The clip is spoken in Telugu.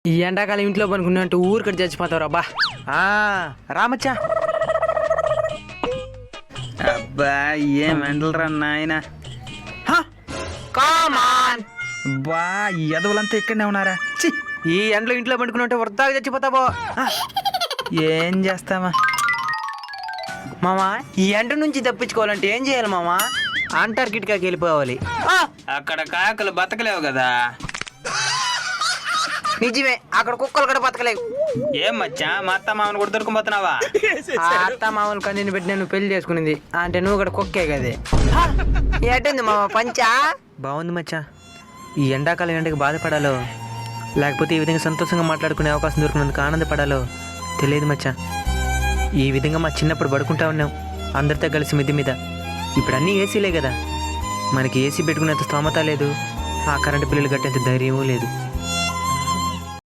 ఈ ఎండాకాలం ఇంట్లో పనుకున్నట్టు ఊరికటి చచ్చిపోతావు అబ్బా. రామచ్చా. అబ్బా ఏం ఎండలరా నాయన. బా ఈ ఎదవులంతా ఇక్కడనే ఉన్నారా? చి, ఈ ఎండలో ఇంట్లో పనుకున్నట్టు వృద్ధాగా చచ్చిపోతావో. ఏం చేస్తామా మామా, ఈ ఎండ నుంచి తప్పించుకోవాలంటే ఏం చేయాలి మామా? అంటార్కిటికాకి వెళ్ళిపోవాలి. అక్కడ కాకలు బతకలేవు కదా. నిజమే, అక్కడ కుక్కలు కూడా బతకలేవు. ఏం మచ్చా మా అత్త మామను కూడా దొరుకుపోతున్నావా? ఆ అత్త మామూలు కన్నీని పెట్టి నేను పెళ్లి చేసుకునింది అంటే నువ్వు కూడా కుక్కే కదే. ఎట్టుంది మామ పంచా? బాగుంది మచ్చా. ఈ ఎండాకాలం ఎండకి బాధపడాలో లేకపోతే ఈ విధంగా సంతోషంగా మాట్లాడుకునే అవకాశం దొరికినందుకు ఆనందపడాలో తెలియదు మచ్చా. ఈ విధంగా మా చిన్నప్పుడు పడుకుంటా ఉన్నాం అందరితో కలిసి మిద్ది మీద. ఇప్పుడు అన్నీ ఏసీలే కదా, మనకి ఏసీ పెట్టుకునేంత స్తోమత లేదు, ఆ కరెంటు బిల్లులు కట్టేంత ధైర్యమూ లేదు.